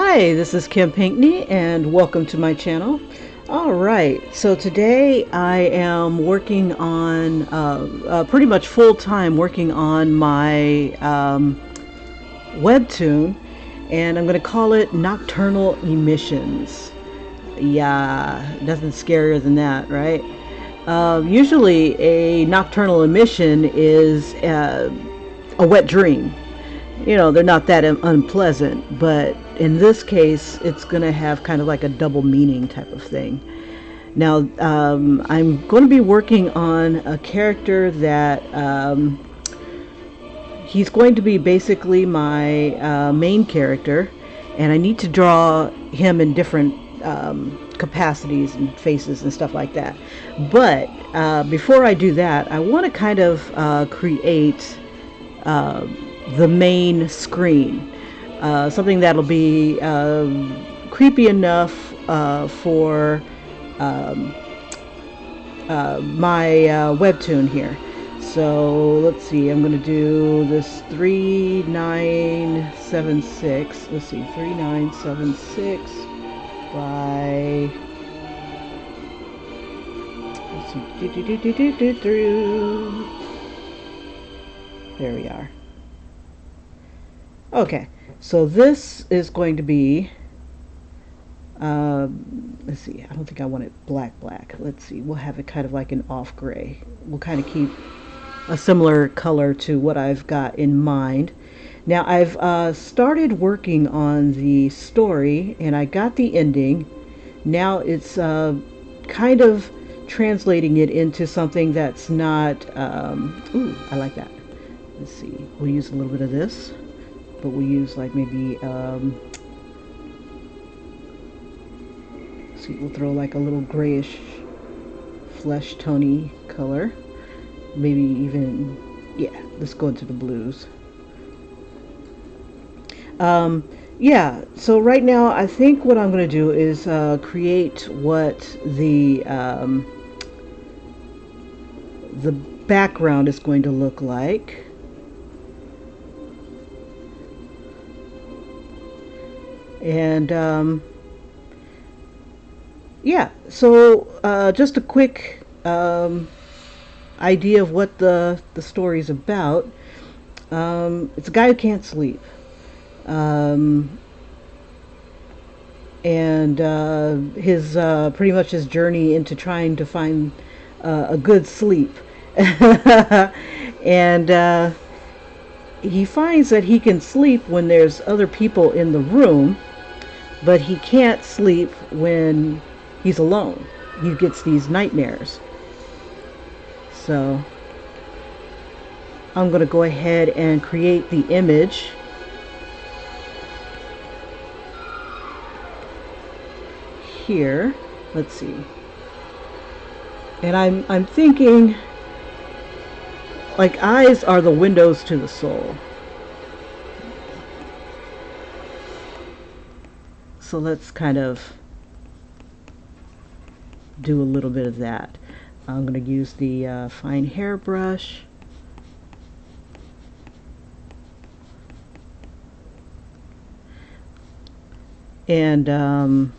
Hi, this is Kim Pinkney and welcome to my channel. Alright, so today I am working on, pretty much full-time working on my Webtoon, and I'm going to call it Nocturnal Emissions. Yeah, nothing scarier than that, right? Usually a nocturnal emission is a wet dream. You know, they're not that unpleasant, but in this case, it's going to have kind of like a double meaning type of thing. Now, I'm going to be working on a character that he's going to be basically my main character, and I need to draw him in different capacities and faces and stuff like that. But before I do that, I want to kind of create the main screen, something that'll be creepy enough for my Webtoon here. So let's see, I'm going to do this 3976. Let's see, 3976 by, let's see, there we are. Okay, so this is going to be, let's see, I don't think I want it black. Let's see, we'll have it kind of like an off gray. We'll kind of keep a similar color to what I've got in mind. Now I've started working on the story and I got the ending. Now it's kind of translating it into something that's not, ooh, I like that. Let's see, we'll use a little bit of this, but we'll use like maybe, see, we'll throw like a little grayish flesh tony color. Maybe even, yeah, let's go into the blues. Yeah, so right now I think what I'm going to do is create what the background is going to look like. And yeah, so just a quick idea of what the story's about. It's a guy who can't sleep, and his pretty much his journey into trying to find a good sleep. And he finds that he can sleep when there's other people in the room, but he can't sleep when he's alone. He gets these nightmares. So I'm going to go ahead and create the image. Here, let's see. And I'm thinking like eyes are the windows to the soul. So let's kind of do a little bit of that. I'm going to use the fine hairbrush. And on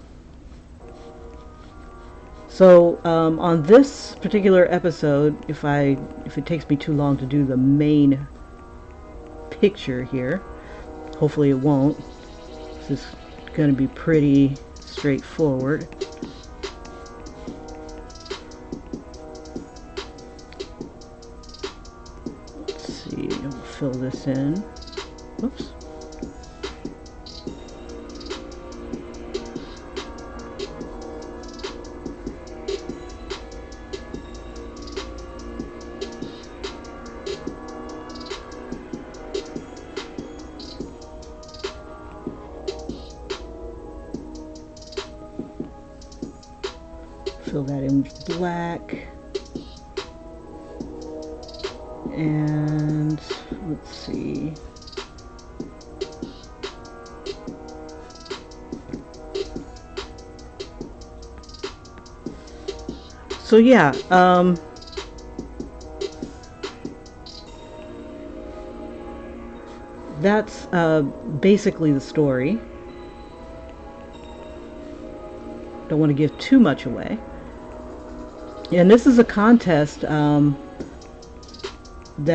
this particular episode, if it takes me too long to do the main picture here, hopefully it won't. This is going to be pretty straightforward. Fill this in. Oops. Fill that in with black. And let's see. So yeah, that's basically the story. Don't want to give too much away. And this is a contest that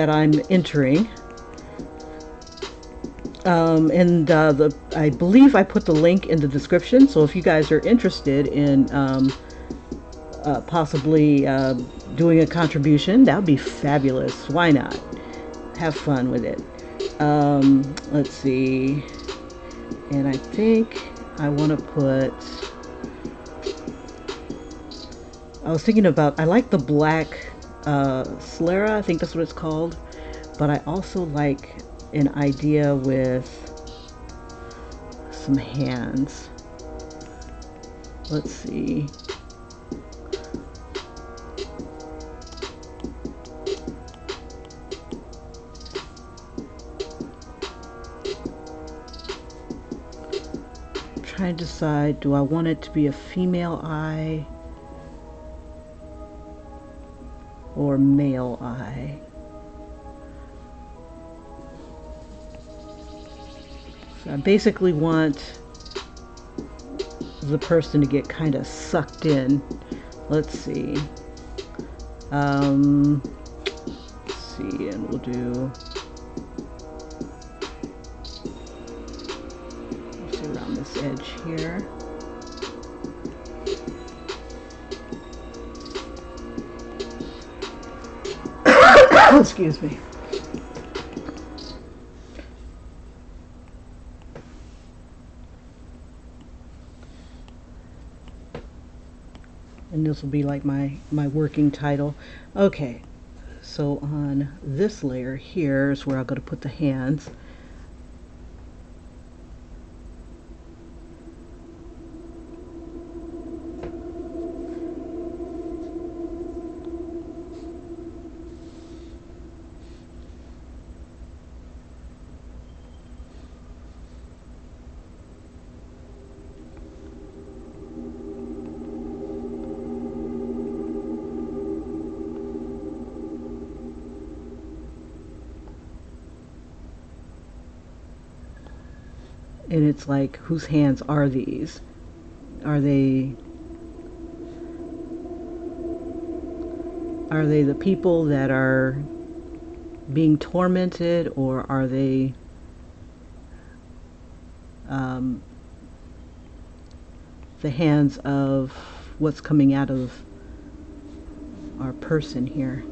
I'm entering. I believe I put the link in the description, so if you guys are interested in possibly doing a contribution, that would be fabulous. Why not? Have fun with it. Let's see. And I think I want to put... I was thinking about... I like the black sclera, I think that's what it's called. But I also like an idea with some hands. Let's see. I'm trying to decide, do I want it to be a female eye or male eye? So I basically want the person to get kind of sucked in. Let's see. Let's see, and we'll do... let's see, around this edge here. Excuse me. And this will be like my working title. Okay, so on this layer here is where I'm going to put the hands. And it's like, whose hands are these? Are they the people that are being tormented, or are they the hands of what's coming out of our person here?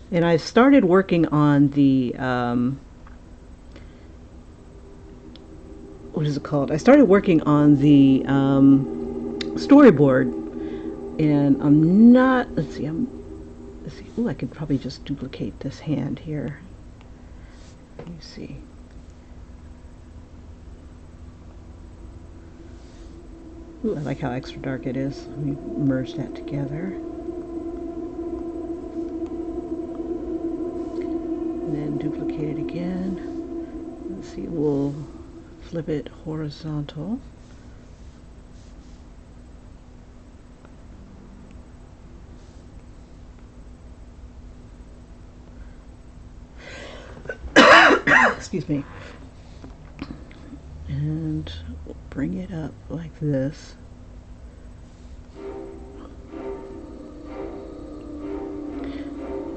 And I started working on the, what is it called? I started working on the storyboard, and I'm not, let's see, ooh, I could probably just duplicate this hand here. Let me see. Ooh, I like how extra dark it is. Let me merge that together. And then duplicate it again. Let's see, we'll flip it horizontal. Excuse me. And we'll bring it up like this.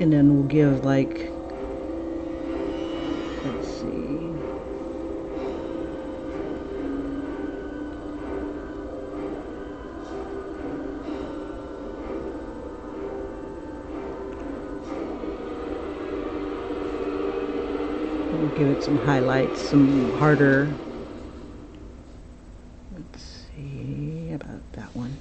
And then we'll give, like, let's see. We'll give it some highlights, some harder. Let's see about that one.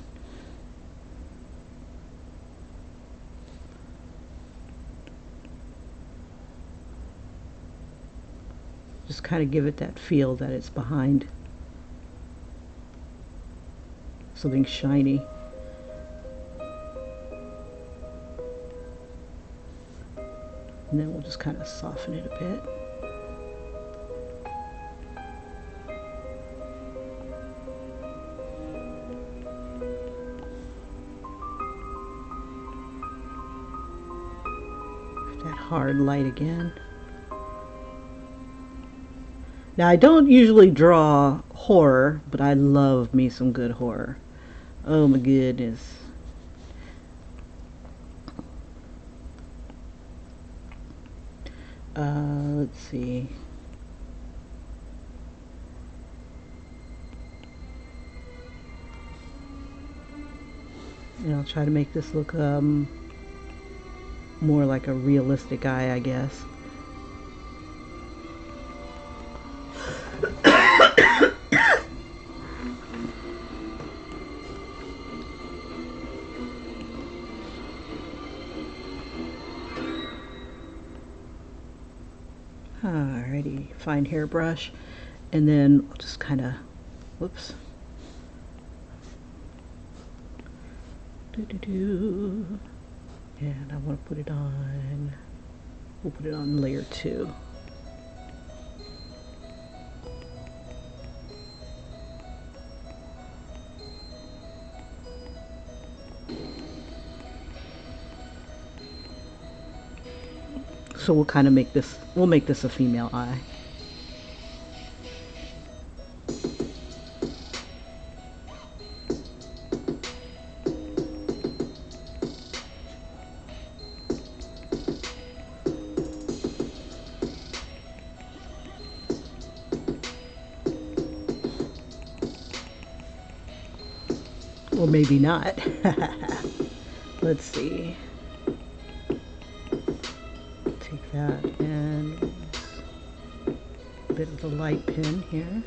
Just kind of give it that feel that it's behind something shiny. And then we'll just kind of soften it a bit. That hard light again. Now, I don't usually draw horror, but I love me some good horror. Oh my goodness. Let's see. And I'll try to make this look more like a realistic eye, I guess. Alrighty, fine hairbrush, and then I'll just kind of, whoops. And I want to put it on, we'll put it on layer 2. So we'll kind of make this, we'll make this a female eye. Or maybe not. Let's see. Take that and a bit of the light pen here.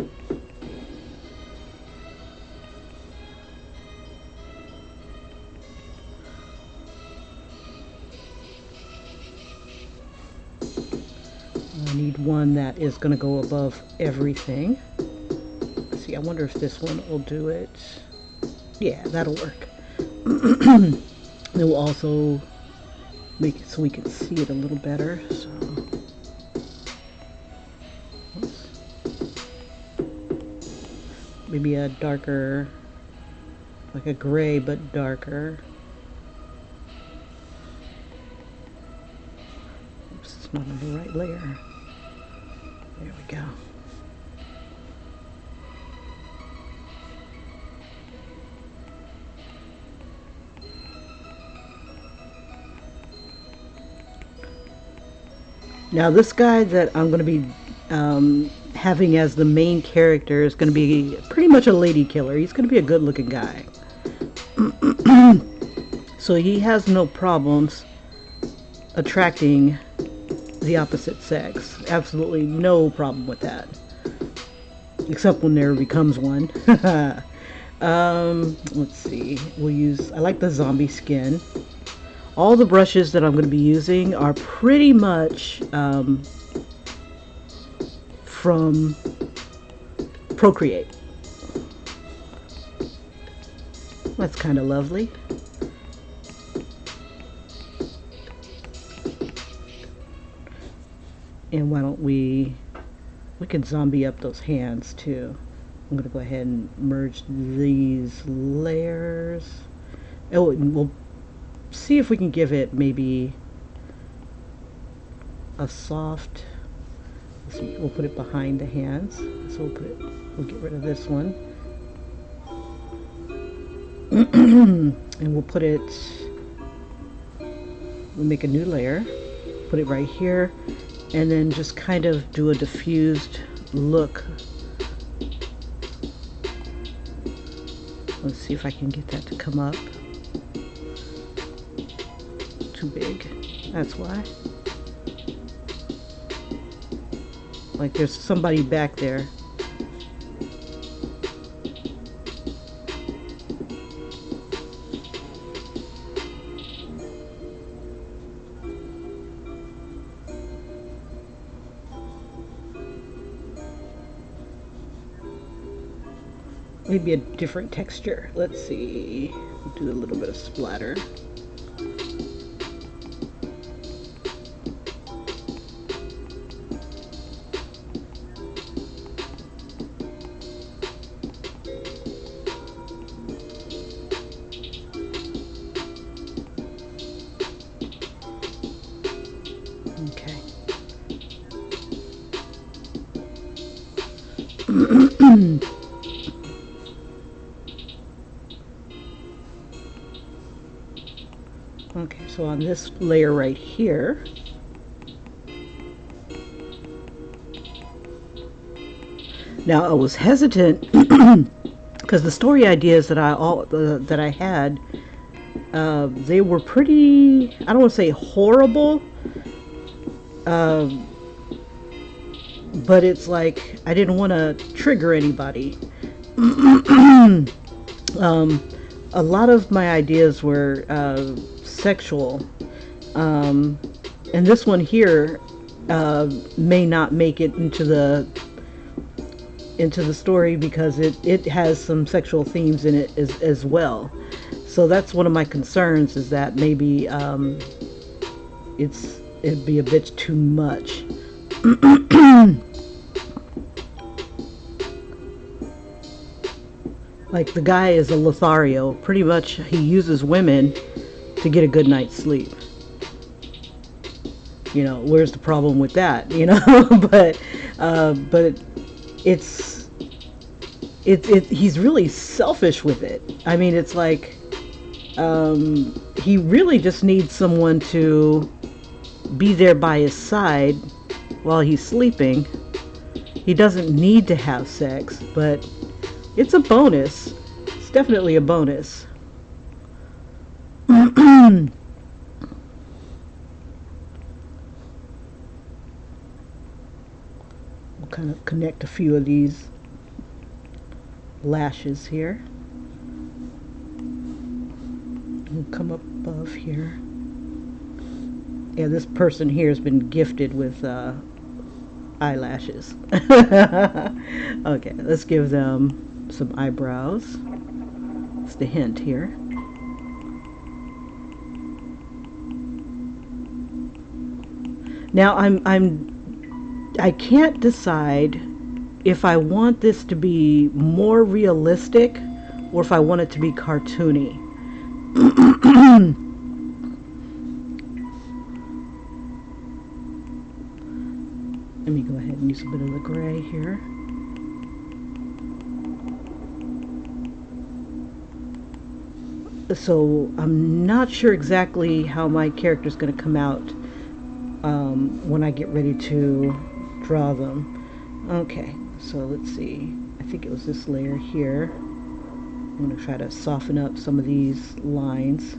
I need one that is going to go above everything. Let's see, I wonder if this one will do it. Yeah, that'll work. Then we'll also make it so we can see it a little better. So, oops. Maybe a darker, like a gray but darker. Oops, it's not on the right layer. There we go. Now this guy that I'm going to be having as the main character is going to be pretty much a lady killer. He's going to be a good looking guy. So he has no problems attracting the opposite sex. Absolutely no problem with that. Except when there becomes one. Let's see. We'll use, I like the zombie skin. All the brushes that I'm going to be using are pretty much from Procreate. That's kind of lovely. And why don't we can zombie up those hands too. I'm going to go ahead and merge these layers. Oh, and we'll see if we can give it maybe a soft, we'll put it behind the hands. So we'll get rid of this one. And we'll put it, we'll make a new layer, put it right here, and then just kind of do a diffused look. Let's see if I can get that to come up. Too big, that's why. Like there's somebody back there. Maybe a different texture. Let's see. We'll do a little bit of splatter. Okay, so on this layer right here, now I was hesitant because the story ideas that I had, they were pretty, I don't want to say horrible, uh, but it's like I didn't want to trigger anybody. um, a lot of my ideas were sexual, and this one here may not make it into the story because it has some sexual themes in it as well. So that's one of my concerns, is that maybe it'd be a bit too much. Like, the guy is a Lothario. Pretty much he uses women to get a good night's sleep. You know, where's the problem with that? You know, but it's he's really selfish with it. I mean, it's like he really just needs someone to be there by his side while he's sleeping. He doesn't need to have sex, but it's a bonus. It's definitely a bonus. We'll kind of connect a few of these lashes here. We'll come up above here. Yeah, this person here has been gifted with eyelashes. Okay, let's give them some eyebrows. It's the hint here. Now I can't decide if I want this to be more realistic or if I want it to be cartoony. Let me go ahead and use a bit of the gray here. So I'm not sure exactly how my character is going to come out when I get ready to draw them. Okay, so let's see. I think it was this layer here. I'm going to try to soften up some of these lines.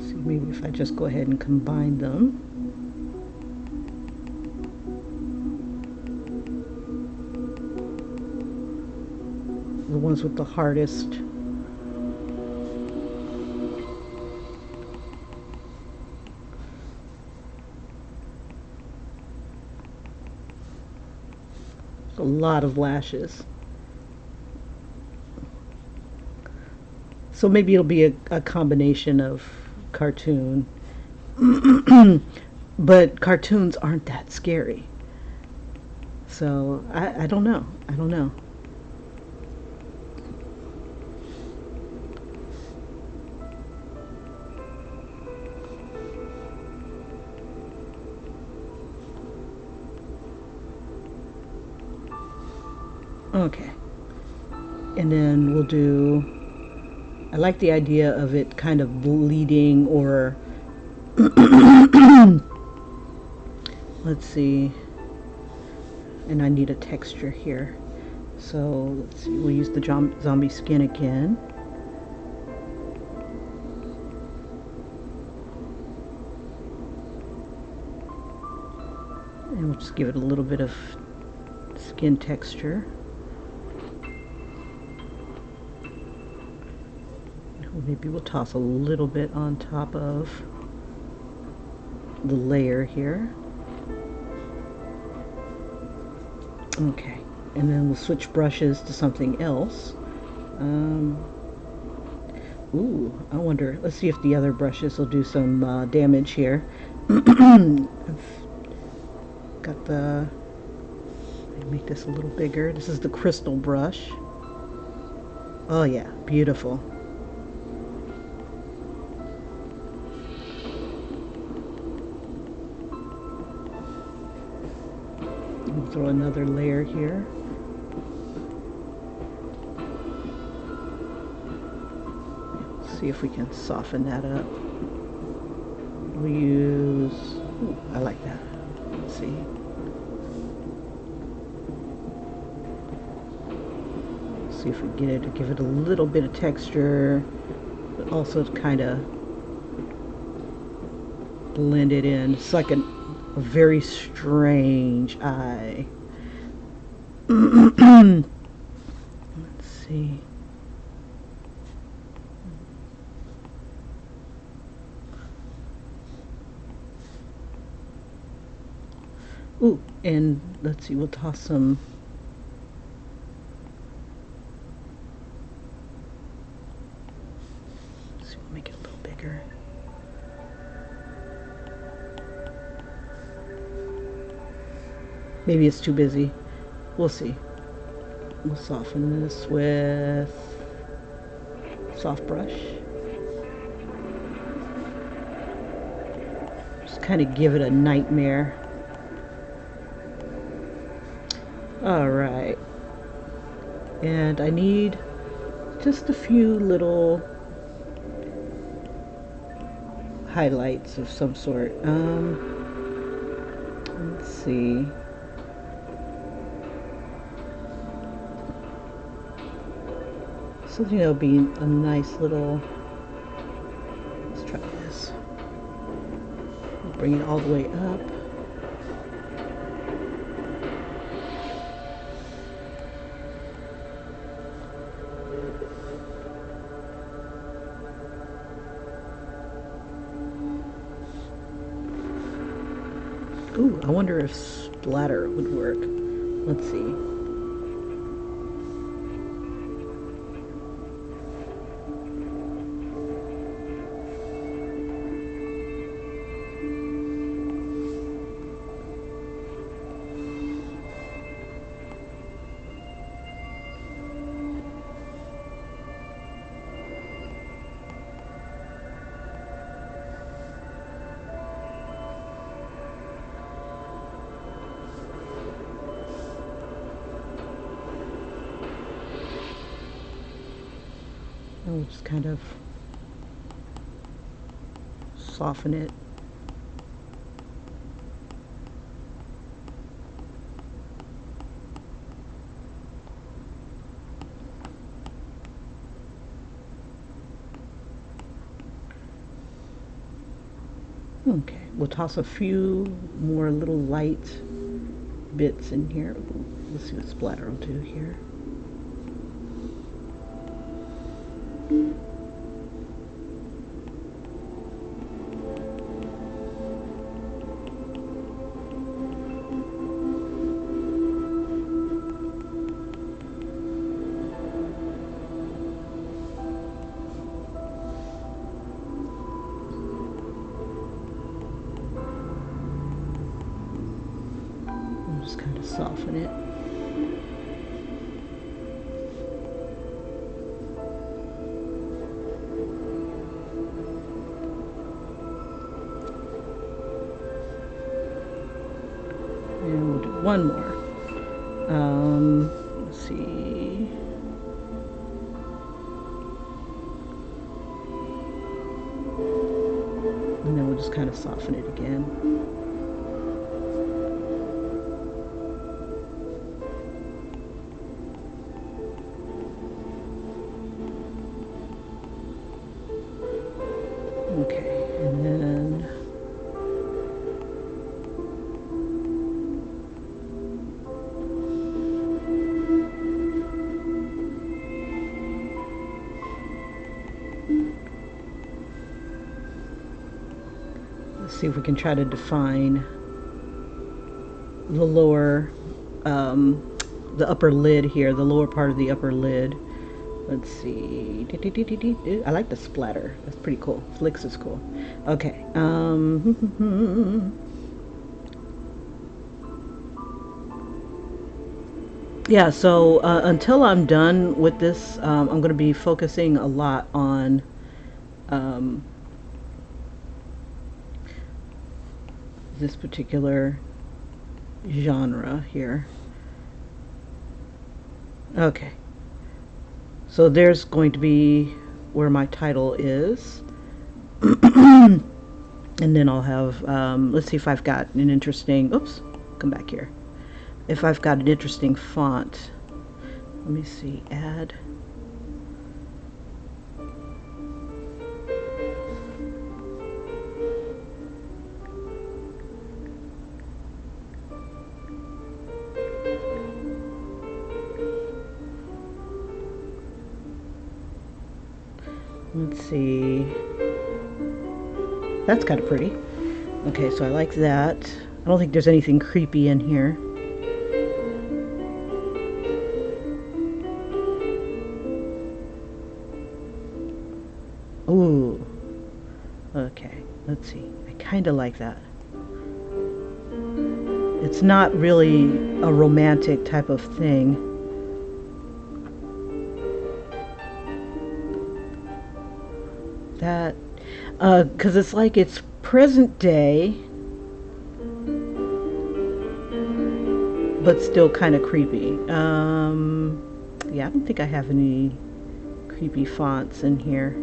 See, maybe if I just go ahead and combine them. The ones with the hardest. A lot of lashes. So maybe it'll be a combination of cartoon. But cartoons aren't that scary. So I don't know. I don't know. Okay, and then we'll do, I like the idea of it kind of bleeding, or let's see, and I need a texture here, so let's see, we'll use the zombie skin again. And we'll just give it a little bit of skin texture. Maybe we'll toss a little bit on top of the layer here. Okay, and then we'll switch brushes to something else. Ooh, I wonder, let's see if the other brushes will do some damage here. I've got the, Make this a little bigger. This is the crystal brush. Oh yeah, beautiful. We'll throw another layer here. See if we can soften that up. We use, ooh, I like that. Let's see. See if we get it to give it a little bit of texture, but also to kind of blend it in. It's like a very strange eye. Let's see. Ooh, and let's see, we'll toss some. Let's see, we'll make it a little bigger. Maybe it's too busy. We'll see. We'll soften this with soft brush. Just kind of give it a nightmare. All right. And I need just a few little highlights of some sort. Let's see. Something that'll be a nice little, let's try this. Bring it all the way up. Ooh, I wonder if splatter would work. Let's see. And we'll just kind of soften it. Okay, we'll toss a few more little light bits in here. Let's see what splatter will do here. Just kind of soften it. And we'll do one more. Let's see. And then we'll just kind of soften it again. Okay, and then let's see if we can try to define the lower, the upper lid here, the lower part of the upper lid. Let's see. I like the splatter. That's pretty cool. Flicks is cool. Okay. Yeah, so until I'm done with this, I'm going to be focusing a lot on um, this particular genre here. Okay, so there's going to be where my title is. And then I'll have, let's see if I've got an interesting, oops, come back here. If I've got an interesting font. Let me see, add. Let's see. That's kind of pretty. Okay, so I like that. I don't think there's anything creepy in here. Ooh. Okay, let's see. I kind of like that. It's not really a romantic type of thing. That, because it's like it's present day, but still kind of creepy. Yeah, I don't think I have any creepy fonts in here.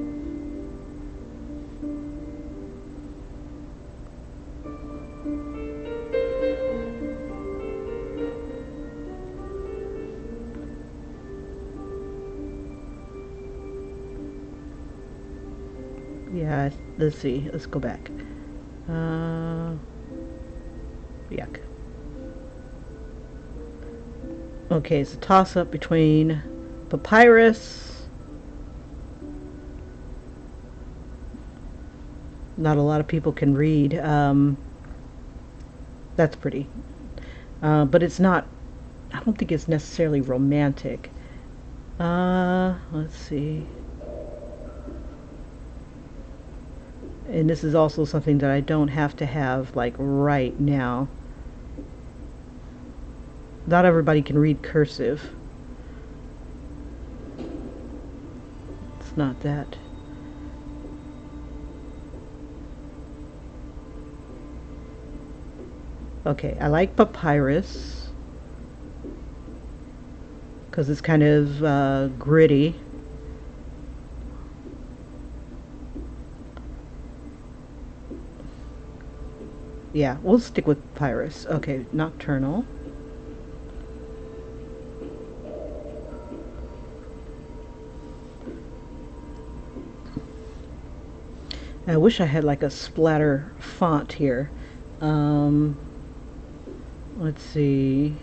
Yeah, let's see. Let's go back. Yuck. Okay, it's a toss-up between papyrus. Not a lot of people can read. That's pretty. But it's not, I don't think it's necessarily romantic. Let's see. And this is also something that I don't have to have like right now. Not everybody can read cursive. It's not that. Okay, I like papyrus because it's kind of gritty. Yeah, we'll stick with papyrus. Okay, Nocturnal. I wish I had like a splatter font here. Um, let's see.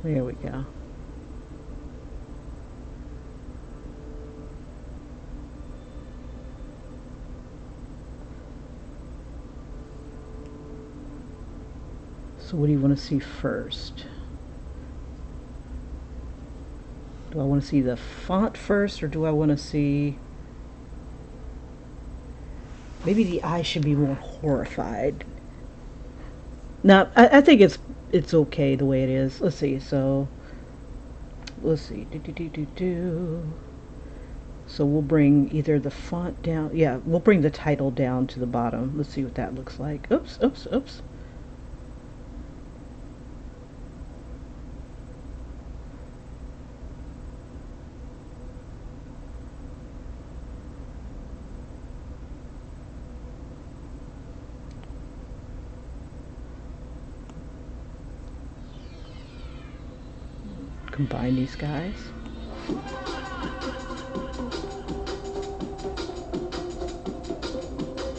There we go. So what do you want to see first? Do I want to see the font first, or do I want to see... Maybe the eye should be more horrified. No, I think it's okay the way it is. Let's see. So let's see. So we'll bring either the font down. Yeah, we'll bring the title down to the bottom. Let's see what that looks like. Oops, oops, oops. Combine these guys.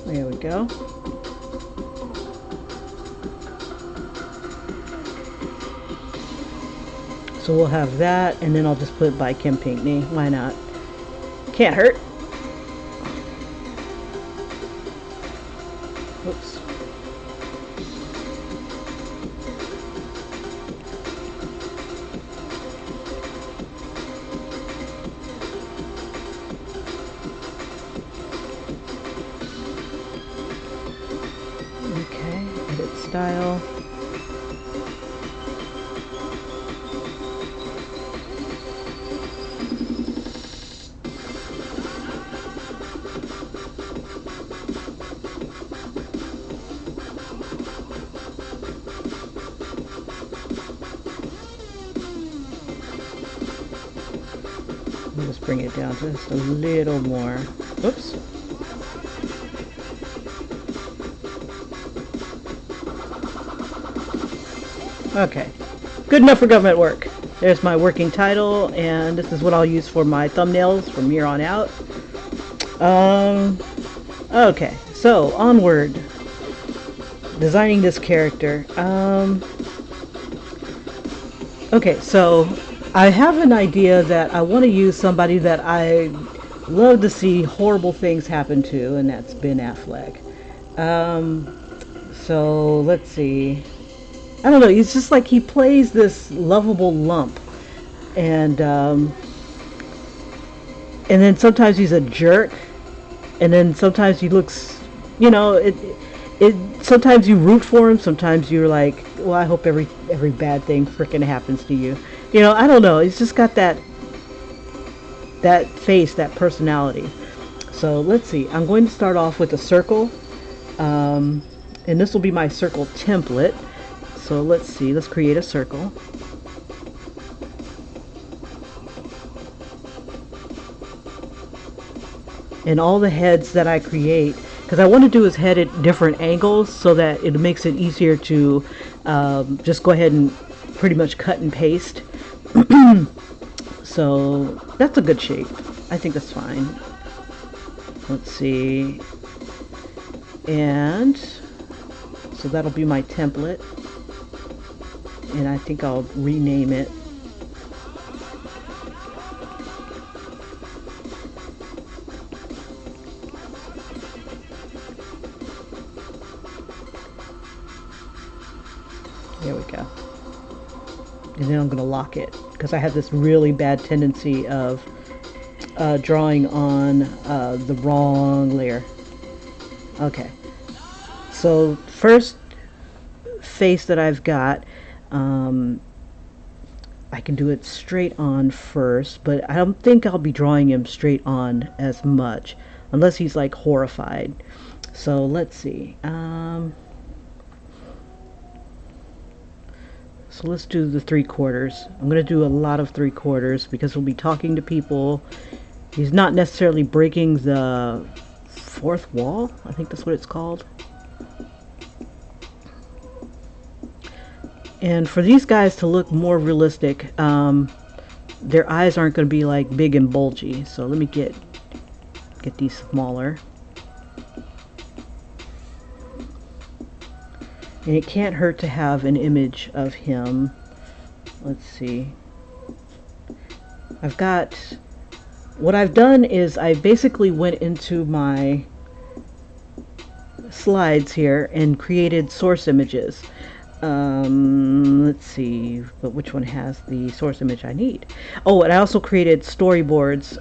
There we go. So we'll have that, and then I'll just put by Kim Pinkney. Why not? Can't hurt. Oops. bring it down just a little more. Oops. Okay, good enough for government work. There's my working title, and this is what I'll use for my thumbnails from here on out. Okay, so onward. Designing this character. Okay, so I have an idea that I want to use somebody that I love to see horrible things happen to, and that's Ben Affleck. So let's see. I don't know. It's just like he plays this lovable lump, and then sometimes he's a jerk, and then sometimes he looks, you know, it. Sometimes you root for him. Sometimes you're like, well, I hope every bad thing freaking happens to you. You know, I don't know. He's just got that face, that personality. So let's see. I'm going to start off with a circle, and this will be my circle template. So let's see, let's create a circle. And all the heads that I create, because I want to do his head at different angles so that it makes it easier to just go ahead and pretty much cut and paste. So that's a good shape. I think that's fine. Let's see. And so that'll be my template. And I think I'll rename it. There we go. And then I'm going to lock it because I have this really bad tendency of drawing on the wrong layer. Okay. So first face that I've got, I can do it straight on first, but I don't think I'll be drawing him straight on as much unless he's like horrified. So let's see. So let's do the 3/4. I'm going to do a lot of 3/4 because we'll be talking to people. He's not necessarily breaking the fourth wall. I think that's what it's called. And for these guys to look more realistic, their eyes aren't going to be like big and bulgy. So let me get these smaller. And it can't hurt to have an image of him. Let's see. What I've done is I basically went into my slides here and created source images. Let's see, but which one has the source image I need? Oh, and I also created storyboards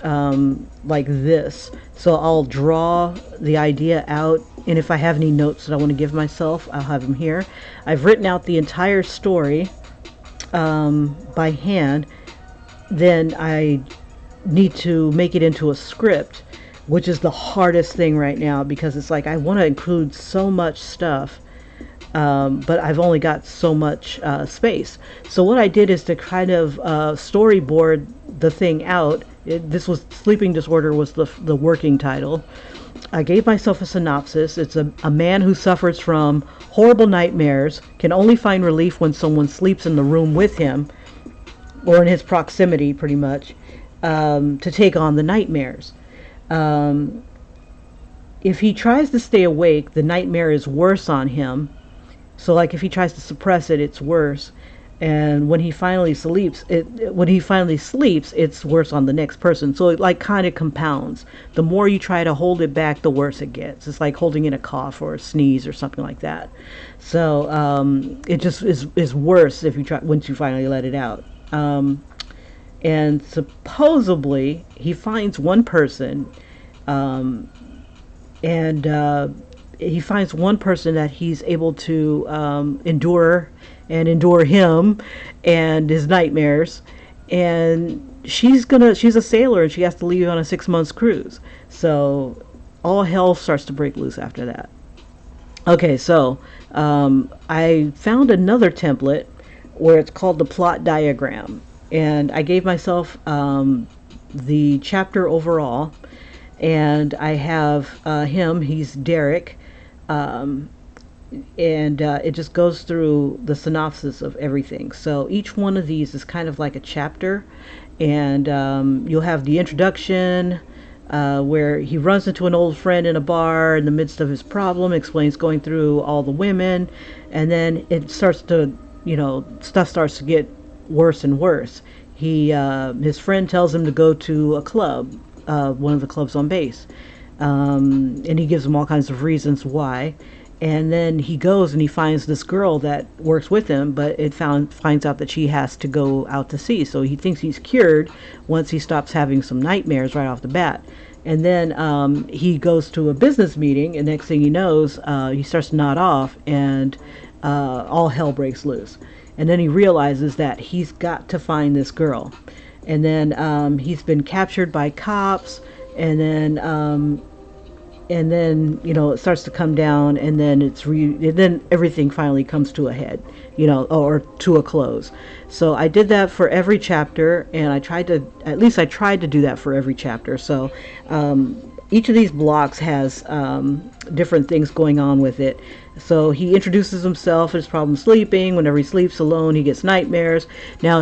like this. So I'll draw the idea out, and if I have any notes that I want to give myself, I'll have them here. I've written out the entire story by hand. Then I need to make it into a script, which is the hardest thing right now because it's like I want to include so much stuff. But I've only got so much space. So what I did is to kind of storyboard the thing out. This was Sleeping Disorder was the working title. I gave myself a synopsis. It's a man who suffers from horrible nightmares, can only find relief when someone sleeps in the room with him, or in his proximity pretty much, to take on the nightmares. If he tries to stay awake, the nightmare is worse on him. So like if he tries to suppress it, it's worse. And when he finally sleeps, it's worse on the next person. So it like kind of compounds. The more you try to hold it back, the worse it gets. It's like holding in a cough or a sneeze or something like that. So it just is worse if you try once you finally let it out. And supposedly he finds one person, he finds one person that he's able to endure him and his nightmares, and she's a sailor and she has to leave on a 6-month cruise. So all hell starts to break loose after that. Okay, so I found another template where it's called the plot diagram, and I gave myself the chapter overall, and I have him. He's Derek, um, and it just goes through the synopsis of everything. So each one of these is kind of like a chapter, and you'll have the introduction. Where he runs into an old friend in a bar in the midst of his problem, explains going through all the women, and then it starts to, stuff starts to get worse and worse. His friend tells him to go to a club, one of the clubs on base, and he gives him all kinds of reasons why. And then he goes and he finds this girl that works with him, but finds out that she has to go out to sea. So he thinks he's cured once he stops having some nightmares right off the bat. And then he goes to a business meeting, and next thing he knows, he starts to nod off, and all hell breaks loose. And then he realizes that he's got to find this girl. And then he's been captured by cops, and then it starts to come down, and then then everything finally comes to a head, or to a close. So I did that for every chapter, and I tried to do that for every chapter. So each of these blocks has different things going on with it. So he introduces himself, his problem sleeping. Whenever he sleeps alone, he gets nightmares. Now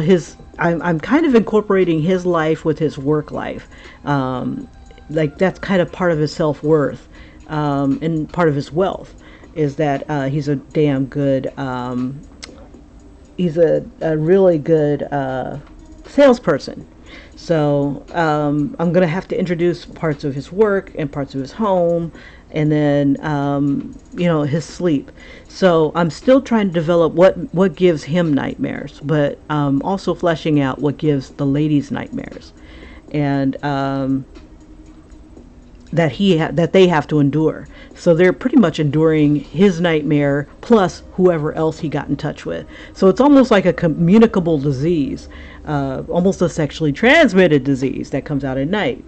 I'm kind of incorporating his life with his work life. Like that's kind of part of his self-worth, and part of his wealth is that he's a damn good, he's a really good salesperson. So I'm going to have to introduce parts of his work and parts of his home, and then his sleep. So I'm still trying to develop what gives him nightmares, but also fleshing out what gives the ladies nightmares, and that they have to endure. So they're pretty much enduring his nightmare plus whoever else he got in touch with. So it's almost like a communicable disease, almost a sexually transmitted disease that comes out at night.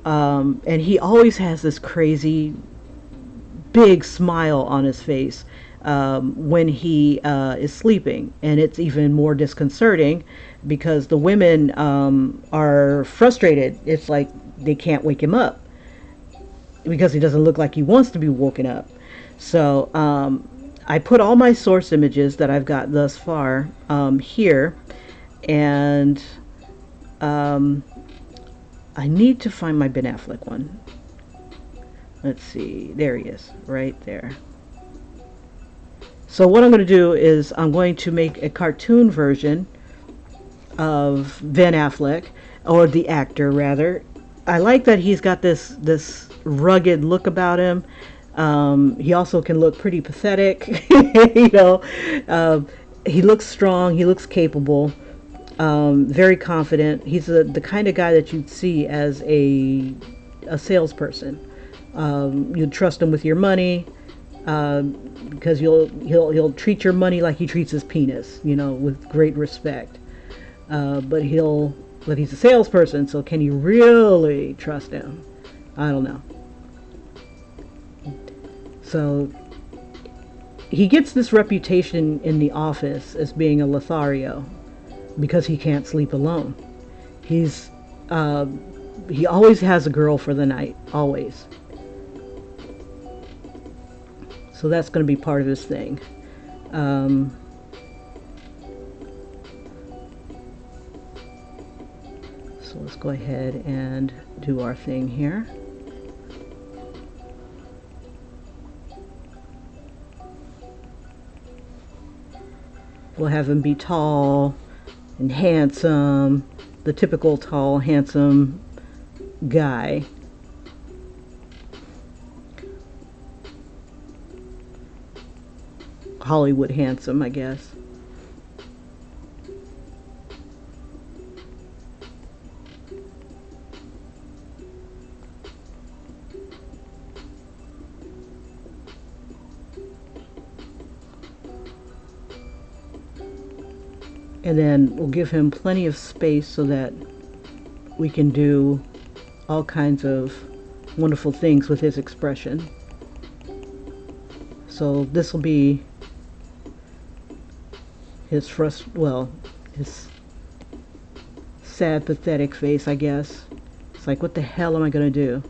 And he always has this crazy big smile on his face when he is sleeping, and it's even more disconcerting because the women are frustrated. It's like they can't wake him up because he doesn't look like he wants to be woken up. So I put all my source images that I've got thus far here, and I need to find my Ben Affleck one. Let's see, there he is, right there. So what I'm going to do is I'm going to make a cartoon version of Ben Affleck, or the actor rather. I like that he's got this rugged look about him. He also can look pretty pathetic. He looks strong. He looks capable. Very confident. He's the kind of guy that you'd see as a salesperson. You'd trust him with your money, because he'll treat your money like he treats his penis, with great respect. But he's a salesperson, so can you really trust him? I don't know. So he gets this reputation in the office as being a Lothario because he can't sleep alone. He always has a girl for the night, always. So that's going to be part of his thing. So let's go ahead and do our thing here. We'll have him be tall and handsome, the typical tall, handsome guy. Hollywood handsome, I guess. And then we'll give him plenty of space so that we can do all kinds of wonderful things with his expression. So this will be his his sad, pathetic face, I guess. It's like, what the hell am I gonna do?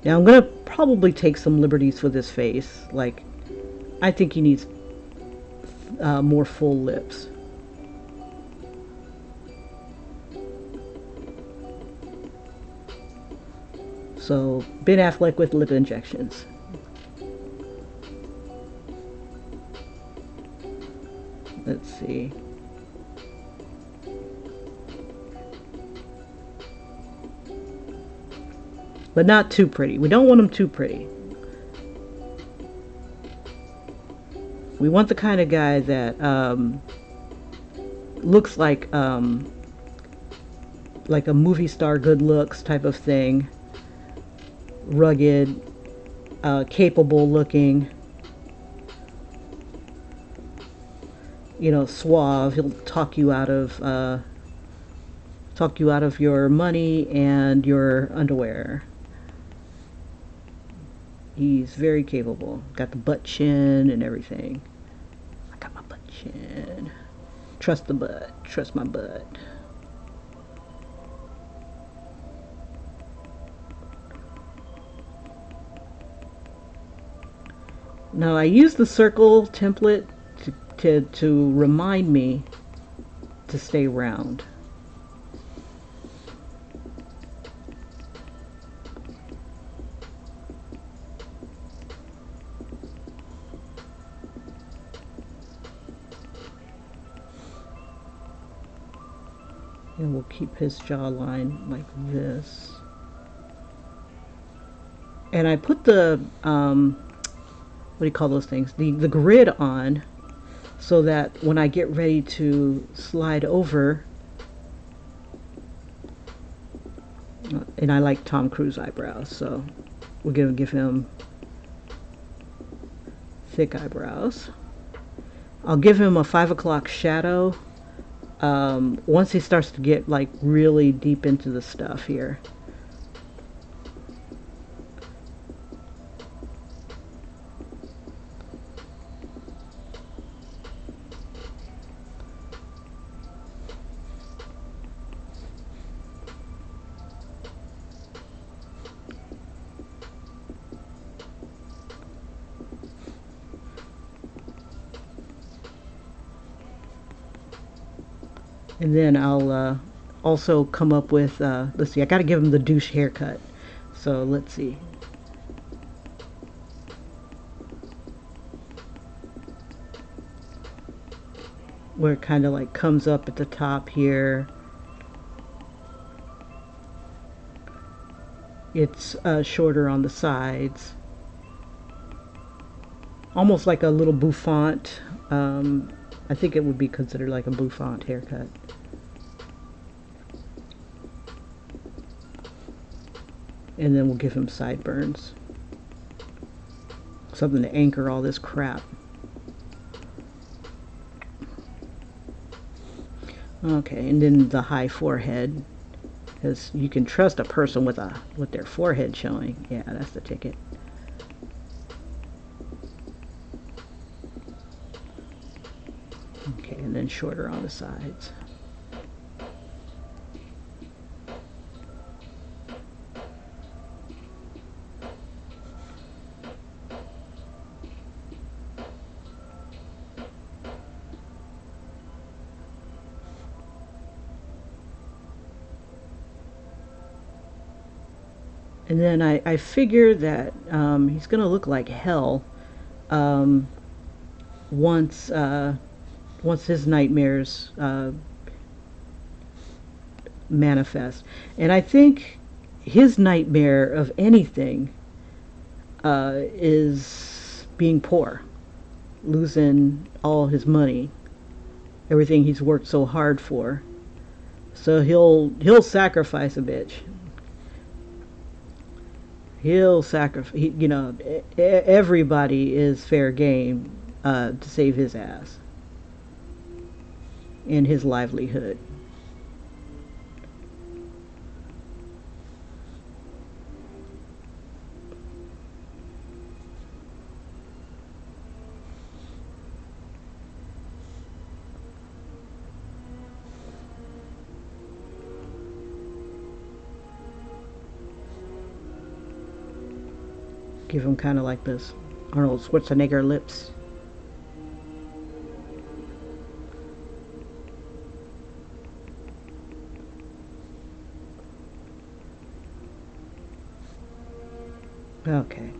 Now I'm gonna probably take some liberties with his face. Like, I think he needs more full lips. So Ben Affleck with lip injections. Let's see. But not too pretty. We don't want him too pretty. We want the kind of guy that looks like a movie star good looks type of thing. Rugged, capable looking, you know, suave. He'll talk you out of your money and your underwear. He's very capable. Got the butt chin and everything. I got my butt chin. Trust the butt. Trust my butt. Now I use the circle template to remind me to stay round. And we'll keep his jawline like this. And I put the, what do you call those things? The grid on so that when I get ready to slide over, and I like Tom Cruise eyebrows, so we're going to give him thick eyebrows. I'll give him a 5 o'clock shadow once he starts to get like really deep into the stuff here. And then I'll also come up with, let's see, I got to give him the douche haircut. So let's see. Where it kind of like comes up at the top here. It's shorter on the sides. Almost like a little bouffant. I think it would be considered like a bouffant haircut. And then we'll give him sideburns. Something to anchor all this crap. Okay, and then the high forehead. Because you can trust a person with their forehead showing. Yeah, that's the ticket. Okay, and then shorter on the sides. And then I figure that he's going to look like hell once once his nightmares manifest. And I think his nightmare of anything is being poor, losing all his money, everything he's worked so hard for. So he'll sacrifice a bitch. He'll sacrifice. You know, everybody is fair game to save his ass and his livelihood. Give him kind of like this Arnold Schwarzenegger lips. Okay.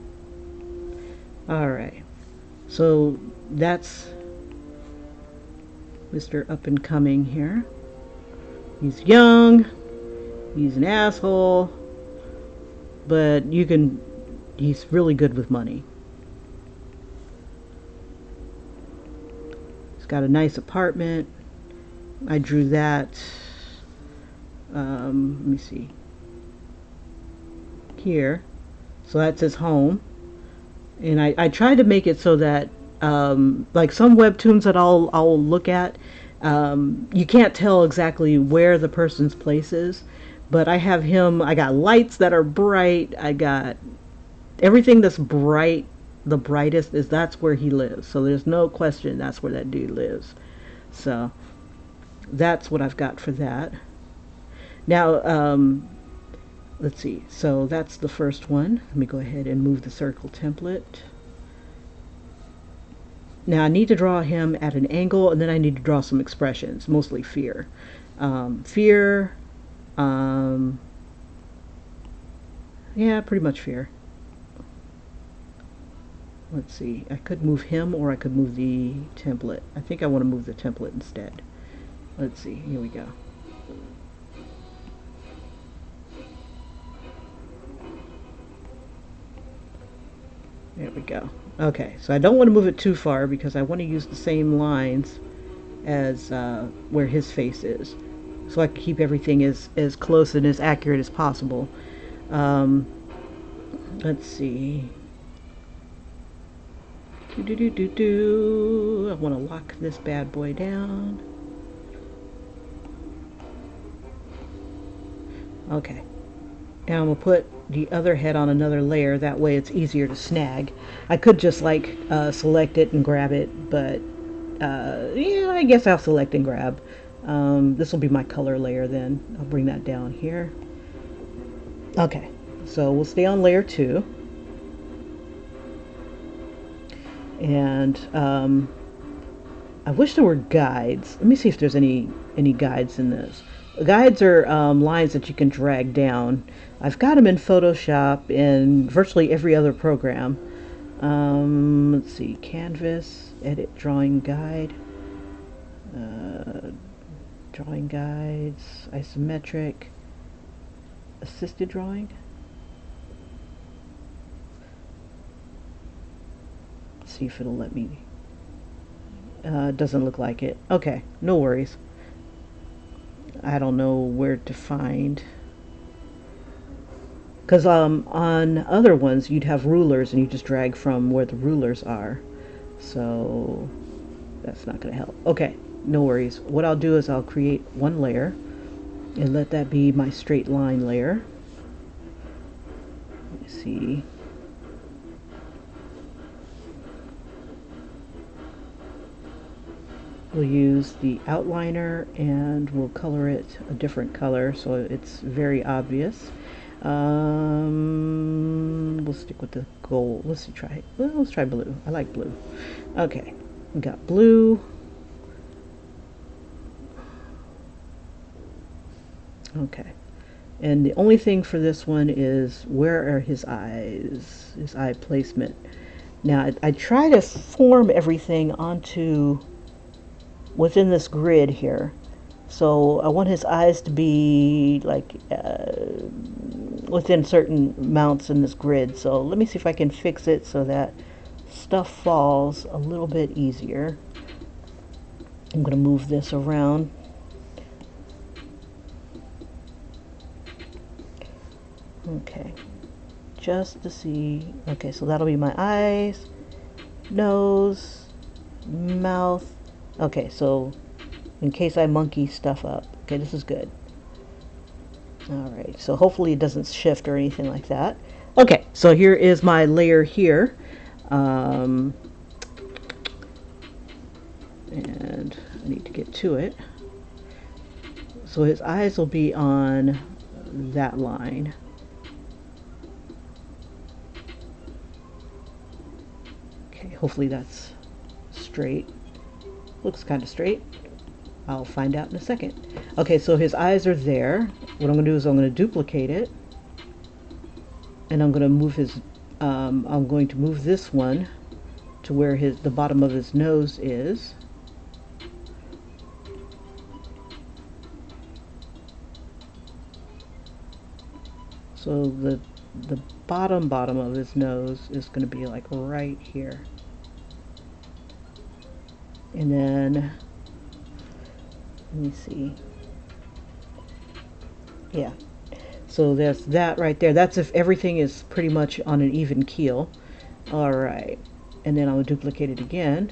All right. So that's Mr. Up and Coming here. He's young. He's an asshole. But he's really good with money. He's got a nice apartment. I drew that. Let me see. Here. So that's his home. And I tried to make it so that, like some webtoons that I'll look at, you can't tell exactly where the person's place is. But I have him, I got lights that are bright. I got everything that's bright. The brightest is that's where he lives. So there's no question that's where that dude lives. So that's what I've got for that. Now, let's see. So that's the first one. Let me go ahead and move the circle template. Now I need to draw him at an angle, and then I need to draw some expressions, mostly fear. Fear, yeah, pretty much fear. Let's see. I could move him, or I could move the template. I think I want to move the template instead. Let's see. Here we go. There we go. Okay, so I don't want to move it too far because I want to use the same lines as where his face is, so I can keep everything as close and as accurate as possible. Let's see. I want to lock this bad boy down. Okay. Now I'm going to put the other head on another layer. That way it's easier to snag. I could just like select it and grab it, but yeah, I guess I'll select and grab. This will be my color layer then. I'll bring that down here. Okay, so we'll stay on layer 2. And I wish there were guides. Let me see if there's any guides in this. Guides are lines that you can drag down. I've got them in Photoshop and virtually every other program. Let's see, Canvas, Edit Drawing Guide, Drawing Guides, Isometric, Assisted Drawing. Let's see if it'll let me. Doesn't look like it. Okay, no worries. I don't know where to find, because on other ones you'd have rulers and you just drag from where the rulers are, so that's not going to help. Okay, no worries. What I'll do is I'll create one layer and let that be my straight line layer. Let me see. We'll use the outliner and we'll color it a different color so it's very obvious. We'll stick with the gold. Let's try blue. I like blue. Okay, we got blue. Okay, and the only thing for this one is where are his eyes, his eye placement. Now I try to form everything onto within this grid here. So I want his eyes to be like within certain amounts in this grid. So let me see if I can fix it so that stuff falls a little bit easier. I'm going to move this around. Okay, just to see. Okay, so that'll be my eyes, nose, mouth. Okay, so in case I monkey stuff up. Okay, this is good. Alright, so hopefully it doesn't shift or anything like that. Okay, so here is my layer here. And I need to get to it. So his eyes will be on that line. Okay, hopefully that's straight. Looks kind of straight. I'll find out in a second. Okay, so his eyes are there. What I'm going to do is I'm going to duplicate it. And I'm going to move his, I'm going to move this one to where the bottom of his nose is. So the bottom of his nose is going to be like right here. And then, let me see. Yeah. So there's that right there. That's if everything is pretty much on an even keel. All right. And then I'm going to duplicate it again.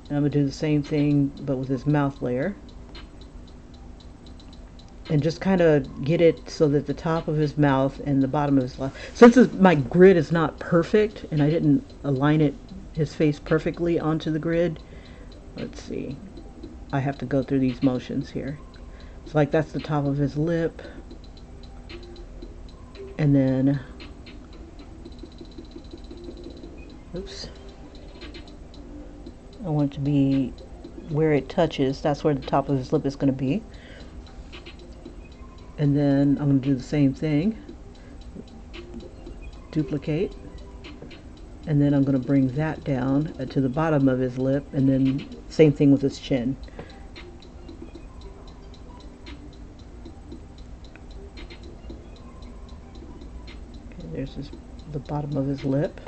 And I'm going to do the same thing, but with his mouth layer. And just kind of get it so that the top of his mouth and the bottom of his mouth, since my grid is not perfect and I didn't align his face perfectly onto the grid, let's see, I have to go through these motions here. So like that's the top of his lip, and then, oops, I want it to be where it touches. That's where the top of his lip is going to be. And then I'm going to do the same thing, duplicate, and then I'm going to bring that down to the bottom of his lip, and then same thing with his chin. Okay, there's the bottom of his lip.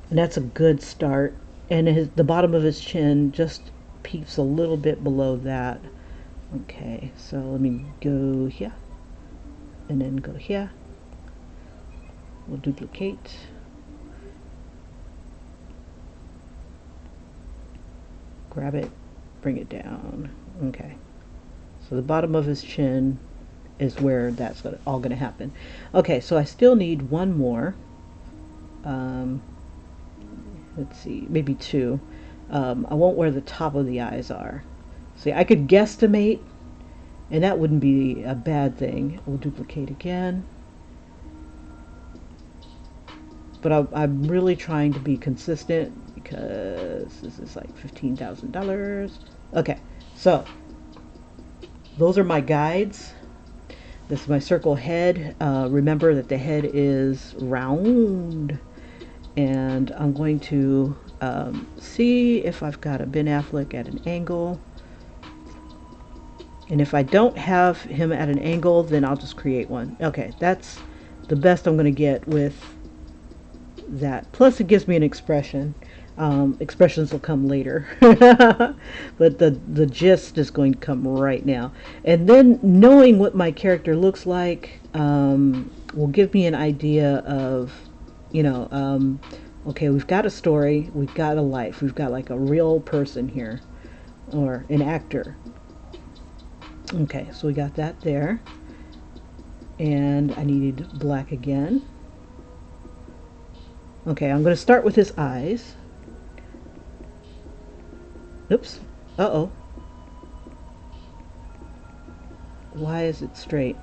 And that's a good start. And the bottom of his chin just peeps a little bit below that. Okay, so let me go here and then go here. We'll duplicate. Grab it, bring it down. Okay, so the bottom of his chin is where that's all going to happen. Okay, so I still need one more. Let's see, maybe two. I want where the top of the eyes are. See, I could guesstimate, and that wouldn't be a bad thing. We'll duplicate again. But I'm really trying to be consistent because this is like $15,000. Okay, so those are my guides. This is my circle head. Remember that the head is round. And I'm going to see if I've got a Ben Affleck at an angle. And if I don't have him at an angle, then I'll just create one. Okay, that's the best I'm going to get with that. Plus it gives me an expression. Expressions will come later. But the gist is going to come right now. And then knowing what my character looks like will give me an idea of, okay, we've got a story, we've got a life, we've got like a real person here, or an actor. Okay, so we got that there. And I needed black again. Okay, I'm going to start with his eyes. Oops. Uh-oh. Why is it straight?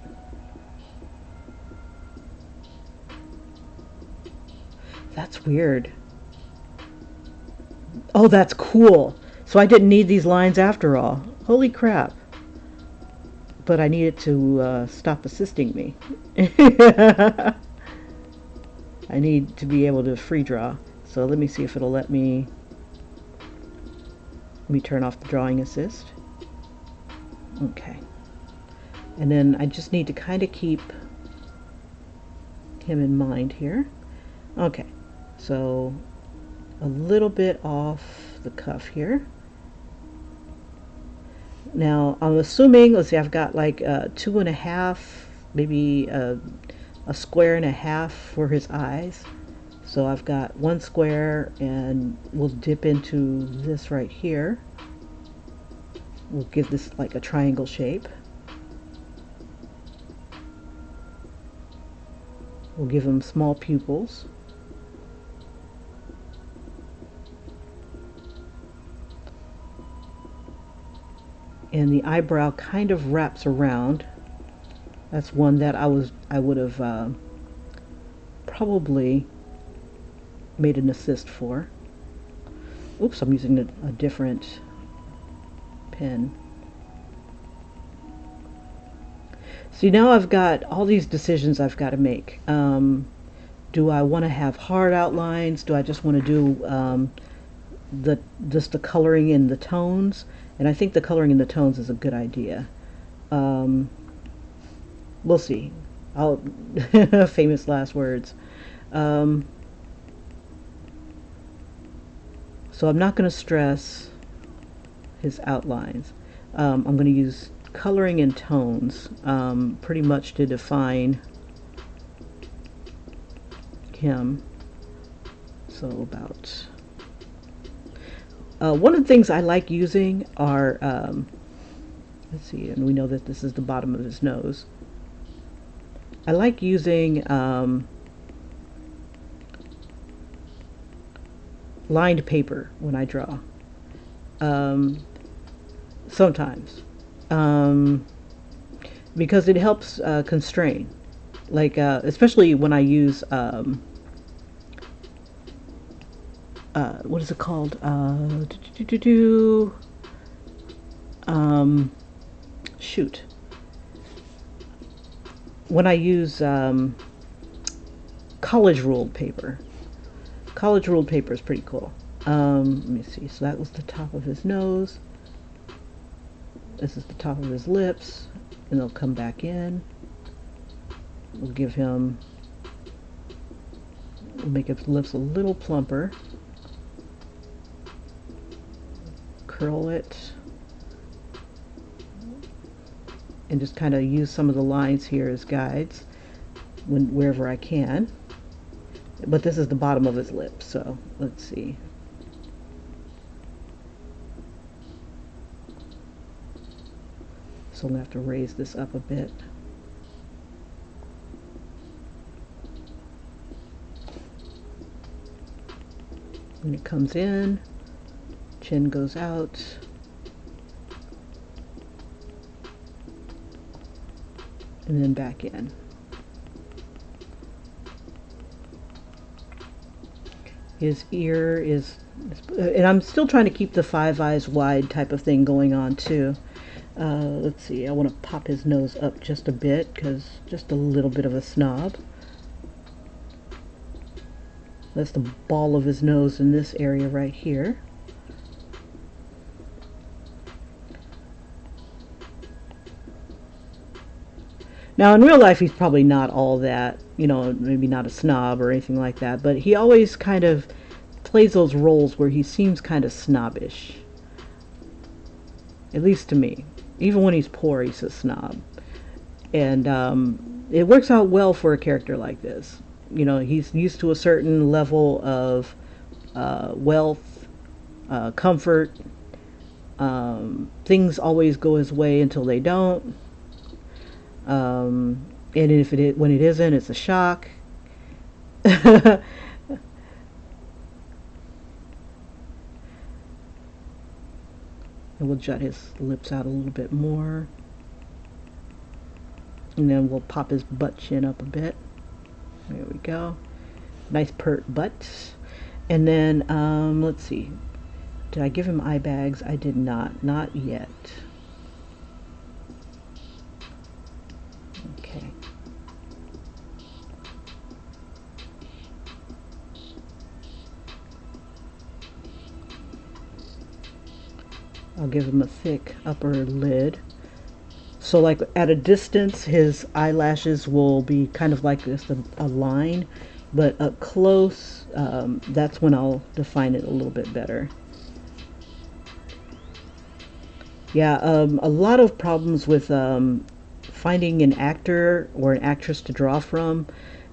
That's weird. Oh, that's cool. So I didn't need these lines after all. Holy crap. But I needed to stop assisting me. I need to be able to free draw. So let me see if it'll let me turn off the drawing assist. Okay. And then I just need to kind of keep him in mind here. Okay. So a little bit off the cuff here. Now I'm assuming, let's see, I've got like 2.5, maybe a square and a half for his eyes. So I've got one square, and we'll dip into this right here. We'll give this like a triangle shape. We'll give him small pupils. And the eyebrow kind of wraps around. That's one that I would have probably made an assist for. Oops, I'm using a different pen. See, now I've got all these decisions I've got to make. Do I want to have hard outlines? Do I just want to do just the coloring in the tones? And I think the coloring in the tones is a good idea. Um, we'll see. I'll famous last words. Um, so I'm not going to stress his outlines. I'm going to use coloring in tones pretty much to define him. So about one of the things I like using are let's see, and we know that this is the bottom of his nose. I like using lined paper when I draw. Sometimes. Because it helps constrain. Like, especially when I use, what is it called? Shoot. When I use college ruled paper. College ruled paper is pretty cool. Let me see. So that was the top of his nose. This is the top of his lips. And they'll come back in. We'll give him, we'll make his lips a little plumper. Curl it. And just kind of use some of the lines here as guides wherever I can. But this is the bottom of his lip, so let's see. So I'm going to have to raise this up a bit. When it comes in, chin goes out. And then back in. His ear is, and I'm still trying to keep the five eyes wide type of thing going on too. Let's see, I want to pop his nose up just a bit because just a little bit of a snob. That's the ball of his nose in this area right here. Now, in real life, he's probably not all that, you know, maybe not a snob or anything like that, but he always kind of plays those roles where he seems kind of snobbish. At least to me. Even when he's poor, he's a snob. And it works out well for a character like this. You know, he's used to a certain level of wealth, comfort. Things always go his way until they don't. And if when it isn't, it's a shock. And we'll jut his lips out a little bit more. And then we'll pop his butt chin up a bit. There we go. Nice pert butt. And then, let's see. Did I give him eye bags? I did not. Not yet. Okay. I'll give him a thick upper lid. So like at a distance, his eyelashes will be kind of like this, a line, but up close, that's when I'll define it a little bit better. Yeah, a lot of problems with finding an actor or an actress to draw from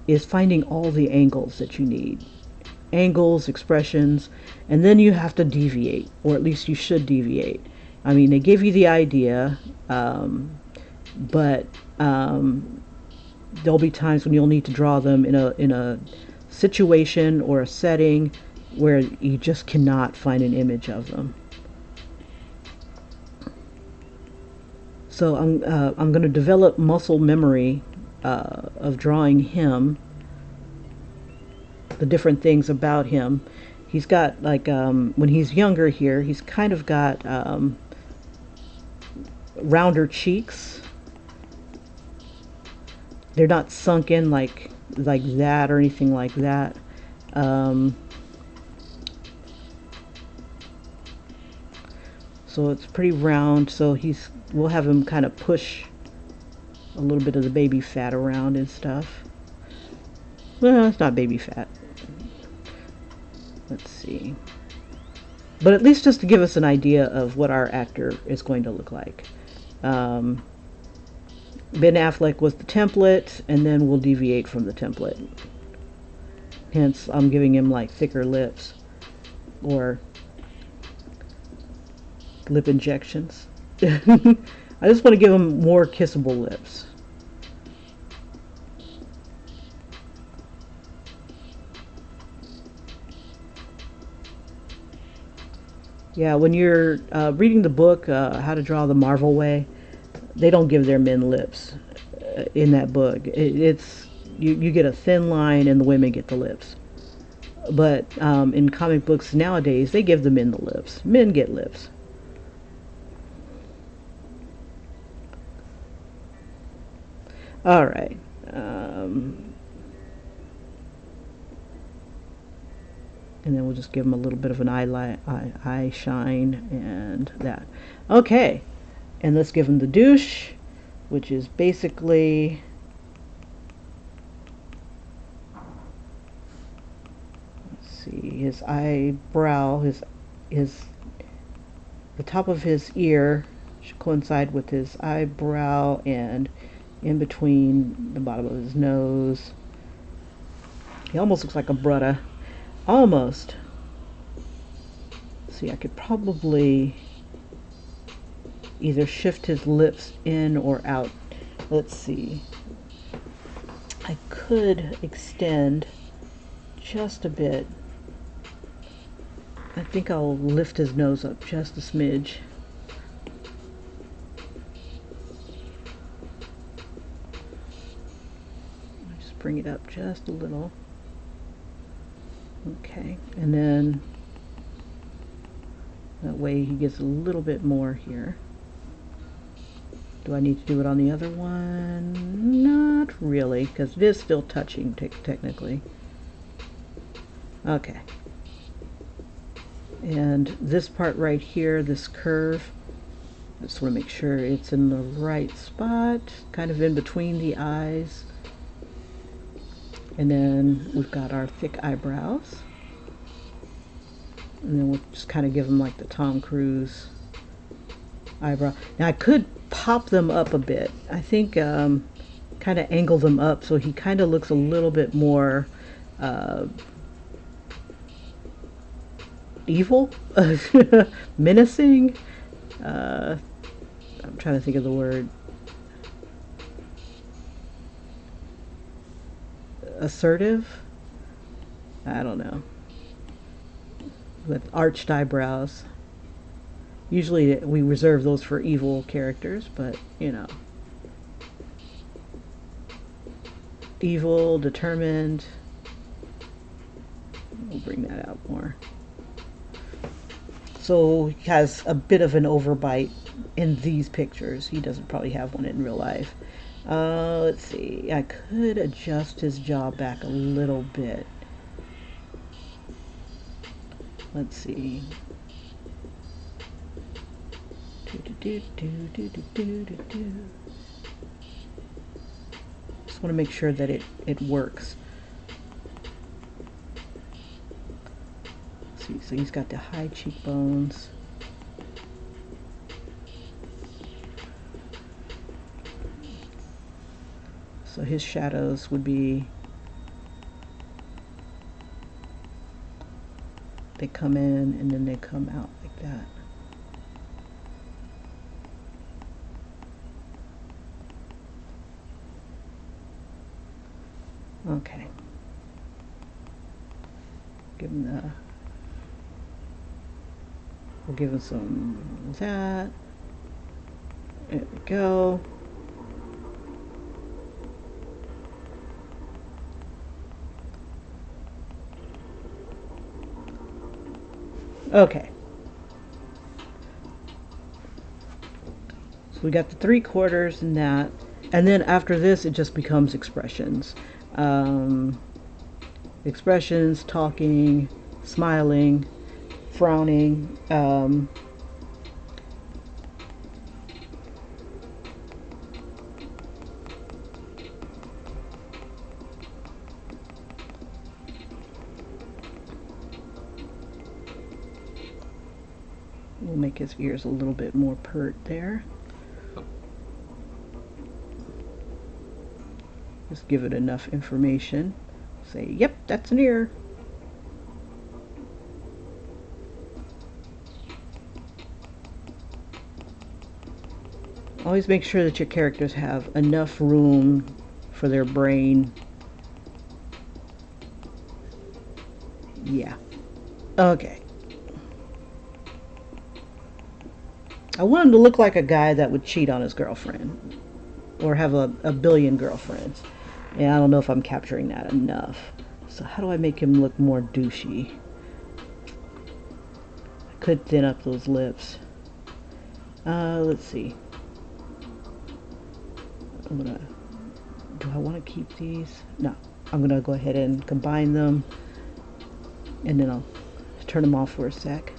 is finding all the angles that you need. Angles, expressions, and then you have to deviate, or at least you should deviate. I mean, they give you the idea, but there'll be times when you'll need to draw them in a situation or a setting where you just cannot find an image of them. So I'm going to develop muscle memory of drawing him the different things about him. He's got like when he's younger here, he's kind of got rounder cheeks. They're not sunk in like that or anything like that. So it's pretty round. So we'll have him kind of push a little bit of the baby fat around and stuff. Well, it's not baby fat. Let's see. But at least just to give us an idea of what our actor is going to look like. Ben Affleck was the template, and then we'll deviate from the template. Hence, I'm giving him like thicker lips or lip injections. I just want to give him more kissable lips. Yeah, when you're reading the book, How to Draw the Marvel Way, they don't give their men lips in that book. It's you get a thin line and the women get the lips. But in comic books nowadays, they give the men the lips. Men get lips. All right. And then we'll just give them a little bit of an eye shine and that. Okay. And let's give him the douche, which is basically his eyebrow, the top of his ear should coincide with his eyebrow and in between the bottom of his nose. He almost looks like a brutta. Almost. See, I could probably either shift his lips in or out. Let's see. I could extend just a bit. I think I'll lift his nose up just a smidge. I'll just bring it up just a little. Okay, and then that way he gets a little bit more here. Do I need to do it on the other one? Not really, because it is still touching technically. Okay. And this part right here, this curve, I just want to make sure it's in the right spot, kind of in between the eyes. And then we've got our thick eyebrows. And then we'll just kind of give them like the Tom Cruise eyebrow. Now I could pop them up a bit. I think kind of angle them up so he kind of looks a little bit more evil, menacing. I'm trying to think of the word. Assertive? I don't know. With arched eyebrows. Usually we reserve those for evil characters, but you know. Evil, determined. We'll bring that out more. So he has a bit of an overbite in these pictures. He doesn't probably have one in real life. Let's see. I could adjust his jaw back a little bit. Let's see. Just want to make sure that it works. See, so he's got the high cheekbones. So his shadows would be, they come in and then they come out like that. Okay. Give him the, we'll give him some of that. There we go. Okay. So we got the 3/4 and that. And then after this, it just becomes expressions. Um, Expressions, talking, smiling, frowning. We'll make his ears a little bit more pert there. Just give it enough information. Say, yep, that's an ear. Always make sure that your characters have enough room for their brain. Yeah. Okay. I want him to look like a guy that would cheat on his girlfriend or have a billion girlfriends. And I don't know if I'm capturing that enough. So how do I make him look more douchey? I could thin up those lips. Let's see. Do I want to keep these? No. I'm gonna go ahead and combine them, and then I'll turn them off for a sec.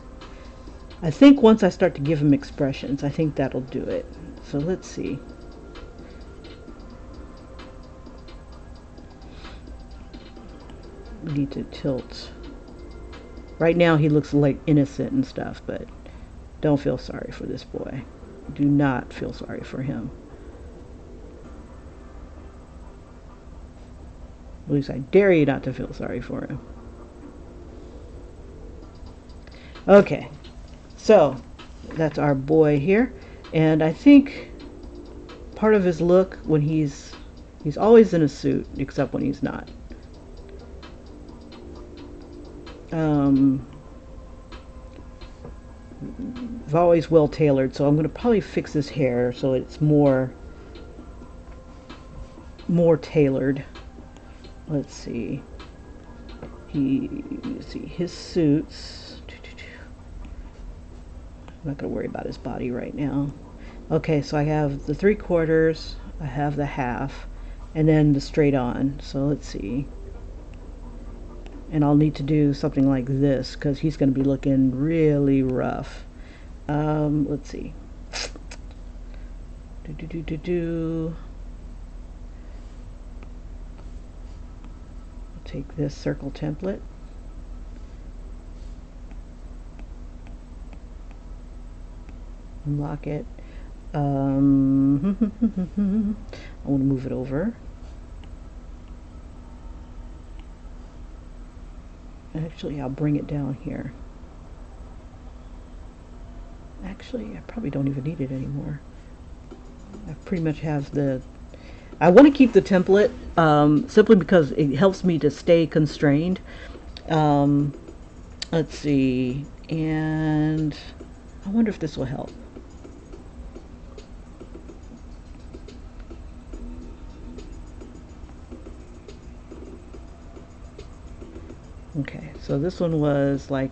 I think once I start to give him expressions, I think that'll do it. So let's see. We need to tilt. Right now he looks like innocent and stuff, but don't feel sorry for this boy. Do not feel sorry for him. At least I dare you not to feel sorry for him. Okay, so that's our boy here, and I think part of his look when he's always in a suit except when he's not. I've always well tailored, so I'm going to probably fix his hair so it's more tailored. Let's see. Let's see his suits. I'm not going to worry about his body right now. Okay, so I have the 3/4, I have the half, and then the straight on. So let's see. And I'll need to do something like this because he's going to be looking really rough. Let's see. I'll take this circle template. Unlock it. I want to move it over. Actually, I'll bring it down here. Actually, I probably don't even need it anymore. I pretty much have the... I want to keep the template simply because it helps me to stay constrained. Let's see. And I wonder if this will help. Okay, so this one was like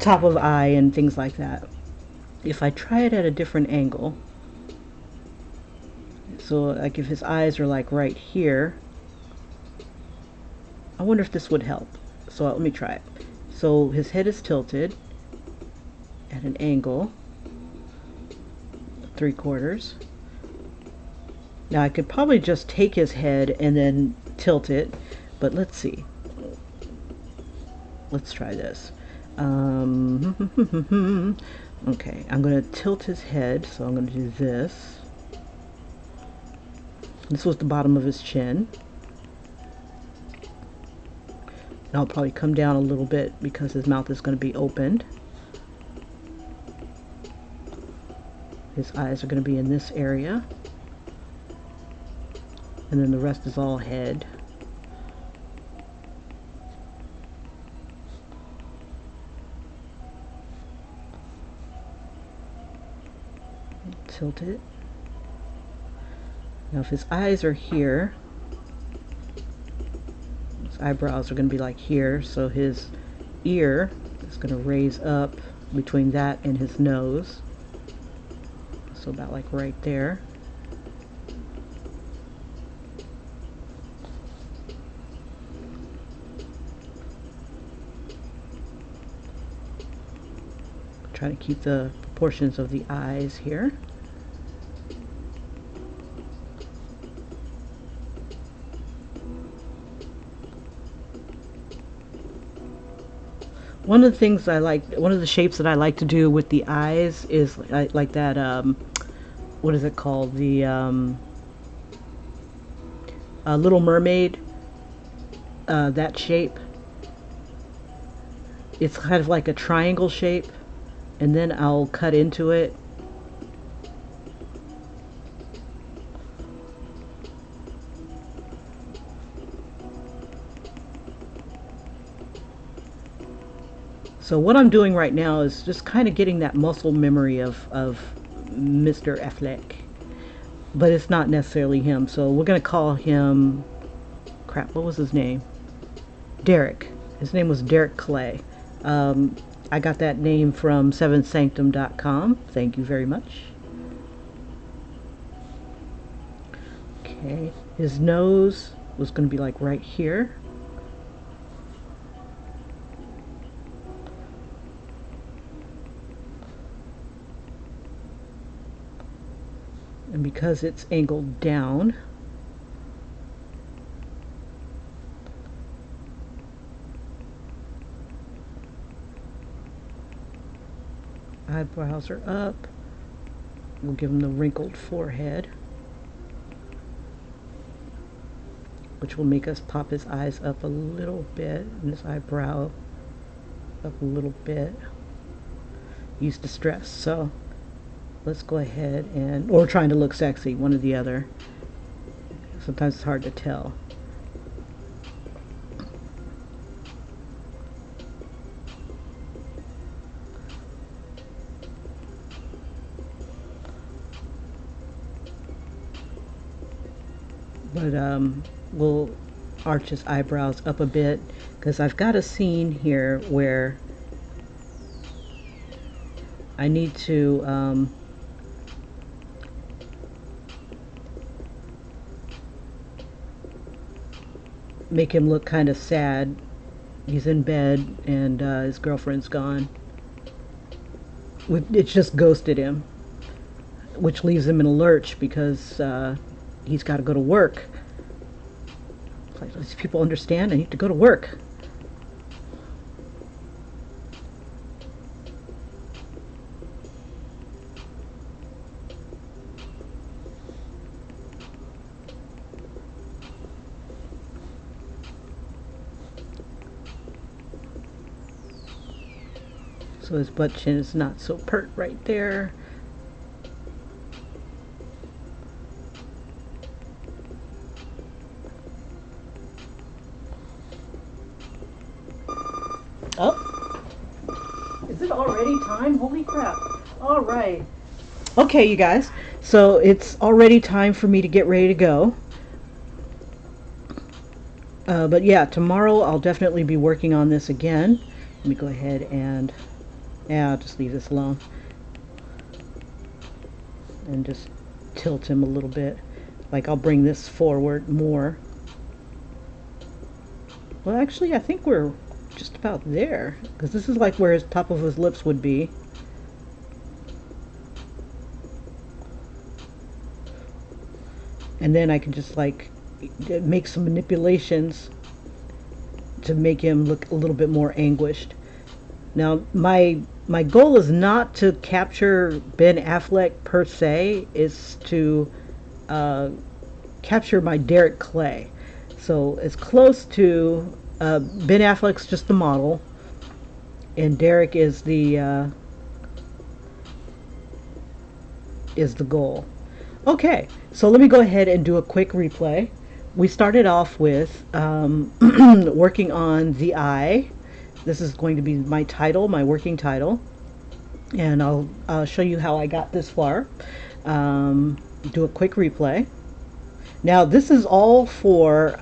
top of eye and things like that. If I try it at a different angle, so like if his eyes are like right here, I wonder if this would help. So let me try it. So his head is tilted at an angle, 3/4. Now I could probably just take his head and then tilt it, but let's see. Let's try this. Okay, I'm going to tilt his head, so I'm going to do this. This was the bottom of his chin. And I'll probably come down a little bit because his mouth is going to be opened. His eyes are going to be in this area. And then the rest is all head. Tilt it. Now if his eyes are here, his eyebrows are going to be like here, so his ear is going to raise up between that and his nose. So about like right there. Try to keep the proportions of the eyes here. One of the things I like, one of the shapes that I like to do with the eyes is like that, what is it called? The Little Mermaid, that shape. It's kind of like a triangle shape, and then I'll cut into it. So what I'm doing right now is just kind of getting that muscle memory of Mr. Affleck. But it's not necessarily him. So we're going to call him, crap, what was his name? Derek. His name was Derek Clay. I got that name from sevensanctum.com. Thank you very much. Okay, his nose was going to be like right here. And because it's angled down, eyebrows are up. We'll give him the wrinkled forehead, which will make us pop his eyes up a little bit and his eyebrow up a little bit. Use distress. So let's go ahead and, or trying to look sexy, one or the other. Sometimes it's hard to tell. But we'll arch his eyebrows up a bit because I've got a scene here where I need to make him look kind of sad. He's in bed and his girlfriend's gone. It's just ghosted him, which leaves him in a lurch because he's got to go to work. Like, these people understand I need to go to work. So his butt chin is not so pert right there. Oh, is it already time? Holy crap. All right. Okay, you guys. So it's already time for me to get ready to go. But yeah, tomorrow I'll definitely be working on this again. Let me go ahead and, yeah, I'll just leave this alone. And just tilt him a little bit. Like I'll bring this forward more. Well, actually, I think we're just about there, because this is like where his top of his lips would be. And then I can just like make some manipulations to make him look a little bit more anguished. Now my goal is not to capture Ben Affleck per se, is to capture my Derek Clay. So it's close to Ben Affleck's just the model, and Derek is the goal. Okay, so let me go ahead and do a quick replay. We started off with working on the eye. This is going to be my title, my working title, and I'll show you how I got this far. Do a quick replay. Now this is all for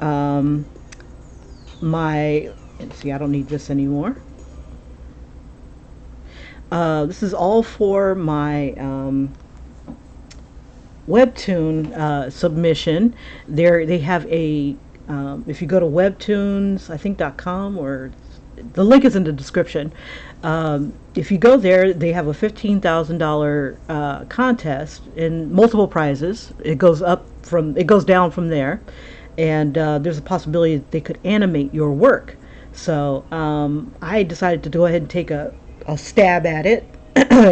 my, let's see, I don't need this anymore. This is all for my Webtoon submission. They have a if you go to Webtoons, I think .com, or the link is in the description. If you go there, they have a $15,000 contest and multiple prizes. It goes down from there, and there's a possibility that they could animate your work. So I decided to go ahead and take a stab at it.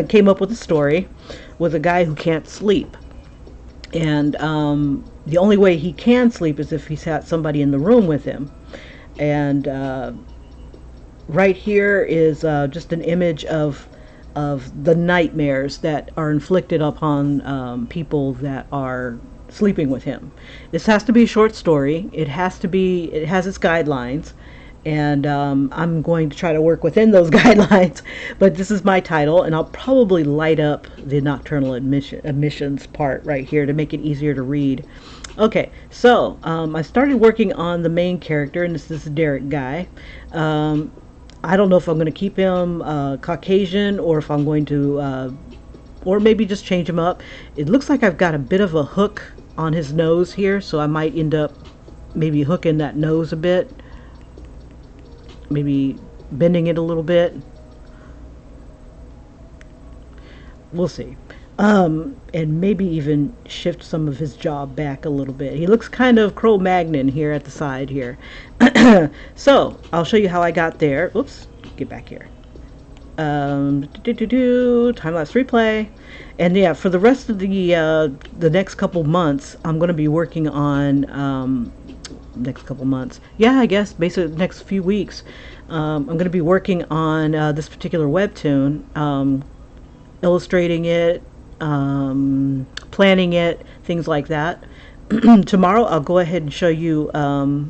Came up with a story with a guy who can't sleep, and the only way he can sleep is if he's had somebody in the room with him. And right here is just an image of the nightmares that are inflicted upon people that are sleeping with him. This has to be a short story. It has its guidelines, and I'm going to try to work within those guidelines. But this is my title, and I'll probably light up the nocturnal emissions part right here to make it easier to read. Okay, so I started working on the main character, and this is Derek guy. I don't know if I'm going to keep him Caucasian, or if I'm going to, or maybe just change him up. It looks like I've got a bit of a hook on his nose here, so I might end up maybe hooking that nose a bit, maybe bending it a little bit. We'll see. And maybe even shift some of his jaw back a little bit. He looks kind of Cro-Magnon here at the side here. So I'll show you how I got there. Oops, get back here. Time-lapse replay. And yeah, for the rest of the next couple months, I'm going to be working on next couple months. Yeah, I guess basically the next few weeks. I'm going to be working on this particular webtoon, illustrating it, planning it, things like that. Tomorrow I'll go ahead and show you how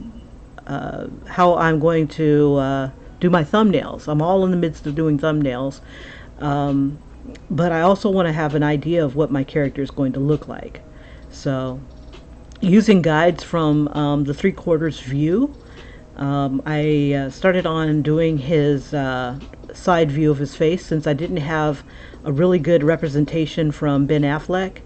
I'm going to do my thumbnails. I'm all in the midst of doing thumbnails, but I also want to have an idea of what my character is going to look like. So using guides from the 3/4 view, I started on doing his side view of his face, since I didn't have a really good representation from Ben Affleck,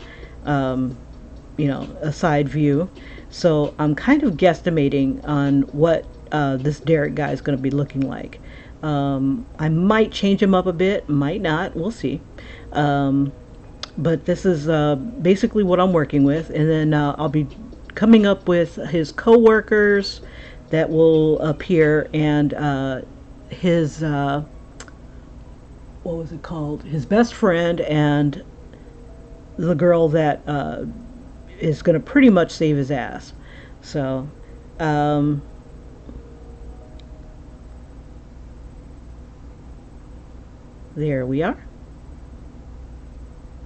a side view. So I'm kind of guesstimating on what this Derek guy is going to be looking like. I might change him up a bit, might not, we'll see. But this is basically what I'm working with, and then I'll be coming up with his co-workers that will appear, and his what was it called? His best friend, and the girl that is going to pretty much save his ass. So, there we are.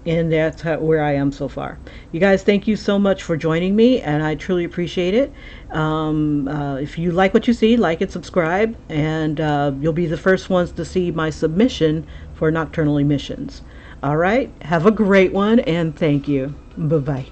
And that's where I am so far. You guys, thank you so much for joining me, and I truly appreciate it. If you like what you see, like and subscribe, and you'll be the first ones to see my submission for Nocturnal Emissions. All right, have a great one, and thank you. Bye-bye.